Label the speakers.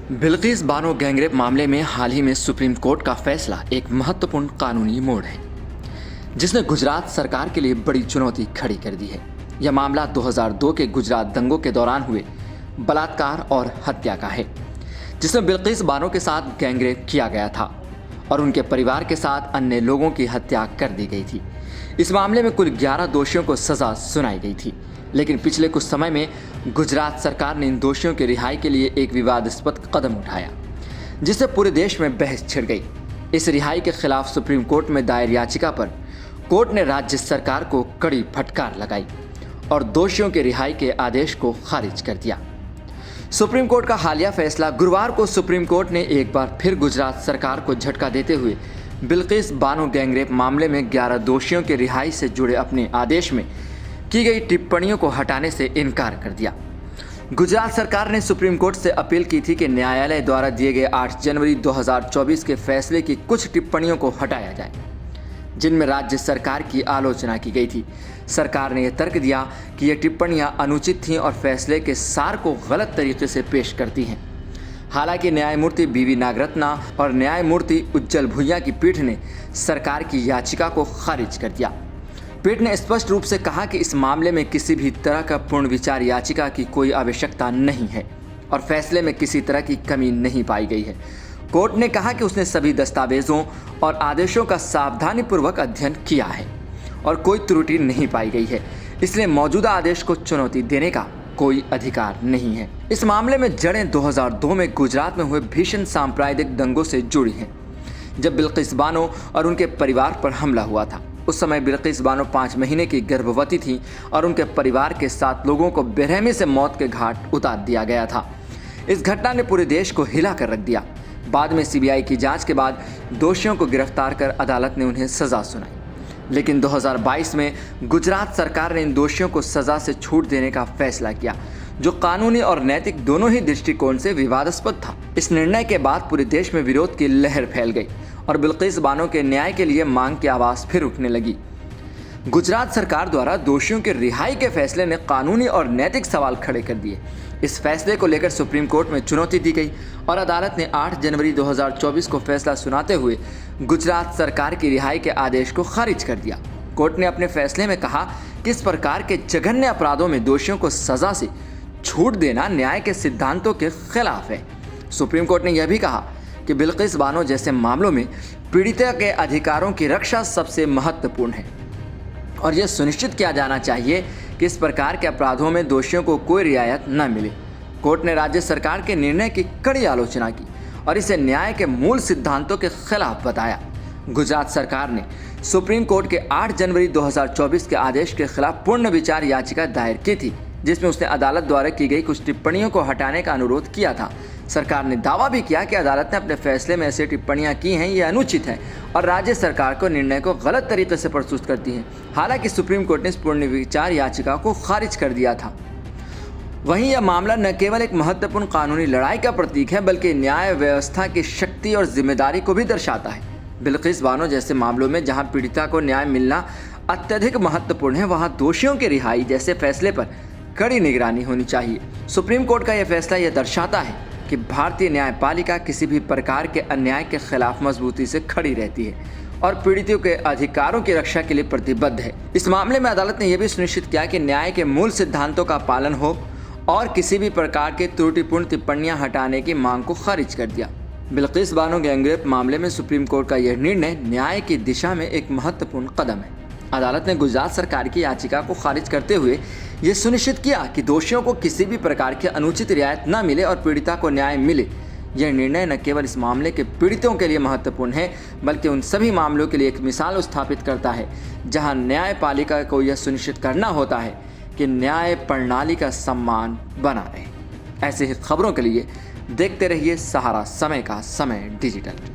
Speaker 1: Bilkis Bano gangrape मामले में हाल ही में सुप्रीम कोर्ट का फैसला एक महत्वपूर्ण कानूनी मोड़ है जिसने गुजरात सरकार के लिए बड़ी चुनौती खड़ी कर दी है। यह मामला 2002 के गुजरात दंगों के दौरान हुए बलात्कार और हत्या का है, जिसमें बिल्किस बानो के साथ गैंगरेप किया गया था और उनके परिवार के साथ अन्य लोगों की हत्या कर दी गई थी। इस मामले में कुल 11 दोषियों को सजा सुनाई गई थी, लेकिन पिछले कुछ समय में गुजरात सरकार ने इन दोषियों की रिहाई के लिए एक विवादास्पद कदम उठाया, जिससे पूरे देश में बहस छिड़ गई। इस रिहाई के खिलाफ सुप्रीम कोर्ट में दायर याचिका पर कोर्ट ने राज्य सरकार को कड़ी फटकार लगाई और दोषियों के रिहाई के आदेश को खारिज कर दिया। सुप्रीम कोर्ट का हालिया फैसला गुरुवार को सुप्रीम कोर्ट ने एक बार फिर गुजरात सरकार को झटका देते हुए बिल्किस बानो गैंगरेप मामले में 11 दोषियों के रिहाई से जुड़े अपने आदेश में की गई टिप्पणियों को हटाने से इनकार कर दिया। गुजरात सरकार ने सुप्रीम कोर्ट से अपील की थी कि न्यायालय द्वारा दिए गए 8 जनवरी 2024 के फैसले की कुछ टिप्पणियों को हटाया जाए, जिनमें राज्य सरकार की आलोचना की गई थी। सरकार ने यह तर्क दिया कि ये टिप्पणियां अनुचित थीं और फैसले के सार को गलत तरीके से पेश करती हैं। हालांकि न्यायमूर्ति बीवी नागरत्ना और न्यायमूर्ति उज्जल भुइया की पीठ ने सरकार की याचिका को खारिज कर दिया। पीठ ने स्पष्ट रूप से कहा कि इस मामले में किसी भी तरह का पूर्ण विचार याचिका की कोई आवश्यकता नहीं है और फैसले में किसी तरह की कमी नहीं पाई गई है। कोर्ट ने कहा कि उसने सभी दस्तावेजों और आदेशों का सावधानीपूर्वक अध्ययन किया है और कोई त्रुटि नहीं पाई गई है, इसलिए मौजूदा आदेश को चुनौती देने का कोई अधिकार नहीं है। इस मामले में जड़ें 2002 में गुजरात में हुए भीषण सांप्रदायिक दंगों से जुड़ी हैं, जब बिल्किस बानो और उनके परिवार पर हमला हुआ था। उस समय बिल्किस बानो 5 महीने की गर्भवती थी और उनके परिवार के 7 लोगों को बेरहमी से मौत के घाट उतार दिया गया था। इस घटना ने पूरे देश को हिला कर रख दिया। बाद में सीबीआई की जांच के बाद दोषियों को गिरफ्तार कर अदालत ने उन्हें सजा सुनाई, लेकिन 2022 में गुजरात सरकार ने इन दोषियों को सजा से छूट देने का फैसला किया, जो कानूनी और नैतिक दोनों ही दृष्टिकोण से विवादास्पद था। इस निर्णय के बाद पूरे देश में विरोध की लहर फैल गई और बिल्किस बानो के न्याय के लिए मांग की आवाज फिर उठने लगी। गुजरात सरकार द्वारा दोषियों के रिहाई के फैसले ने कानूनी और नैतिक सवाल खड़े कर दिए। इस फैसले को लेकर सुप्रीम कोर्ट में चुनौती दी गई और अदालत ने 8 जनवरी 2024 को फैसला सुनाते हुए गुजरात सरकार की रिहाई के आदेश को खारिज कर दिया। कोर्ट ने अपने फैसले में कहा कि इस प्रकार के जघन्य अपराधों में दोषियों को सजा से छूट देना न्याय के सिद्धांतों के खिलाफ है। सुप्रीम कोर्ट ने यह भी कहा कि बिल्किस बानो जैसे मामलों में पीड़िता के अधिकारों की रक्षा सबसे महत्वपूर्ण है और यह सुनिश्चित किया जाना चाहिए कि इस प्रकार के अपराधों में दोषियों को कोई रियायत न मिले। कोर्ट ने राज्य सरकार के निर्णय की कड़ी आलोचना की और इसे न्याय के मूल सिद्धांतों के खिलाफ बताया। गुजरात सरकार ने सुप्रीम कोर्ट के 8 जनवरी 2024 के आदेश के खिलाफ पूर्ण विचार याचिका दायर की थी, जिसमें उसने अदालत द्वारा की गई कुछ टिप्पणियों को हटाने का अनुरोध किया था। सरकार ने दावा भी किया कि अदालत ने अपने फैसले में ऐसी टिप्पणियां की हैं ये अनुचित है और राज्य सरकार को निर्णय को गलत तरीके से प्रस्तुत करती हैं। हालांकि सुप्रीम कोर्ट ने इस पूर्ण विचार याचिका को खारिज कर दिया था। वहीं यह मामला न केवल एक महत्वपूर्ण कानूनी लड़ाई का प्रतीक है, बल्कि न्याय व्यवस्था की शक्ति और जिम्मेदारी को भी दर्शाता है। बिल्किस बानो जैसे मामलों में जहां पीड़िता को न्याय मिलना अत्यधिक महत्वपूर्ण है, वहां दोषियों की रिहाई जैसे फैसले पर कड़ी निगरानी होनी चाहिए। सुप्रीम कोर्ट का यह फैसला यह दर्शाता है कि भारतीय न्यायपालिका किसी भी प्रकार के अन्याय के खिलाफ मजबूती से खड़ी रहती है और पीड़ितों के अधिकारों की रक्षा के लिए प्रतिबद्ध है। इस मामले में अदालत ने यह भी सुनिश्चित किया कि न्याय के मूल सिद्धांतों का पालन हो और किसी भी प्रकार के त्रुटिपूर्ण टिप्पणियां हटाने की मांग को खारिज कर दिया। बिल्किस बानो गैंगरेप मामले में सुप्रीम कोर्ट का यह निर्णय न्याय की दिशा में एक महत्वपूर्ण कदम है। अदालत ने गुजरात सरकार की याचिका को खारिज करते हुए यह सुनिश्चित किया कि दोषियों को किसी भी प्रकार की अनुचित रियायत न मिले और पीड़िता को न्याय मिले। यह निर्णय न केवल इस मामले के पीड़ितों के लिए महत्वपूर्ण है, बल्कि उन सभी मामलों के लिए एक मिसाल स्थापित करता है जहां न्यायपालिका को यह सुनिश्चित करना होता है कि न्याय प्रणाली का सम्मान बना रहे। ऐसे ही खबरों के लिए देखते रहिए सहारा समय का समय डिजिटल।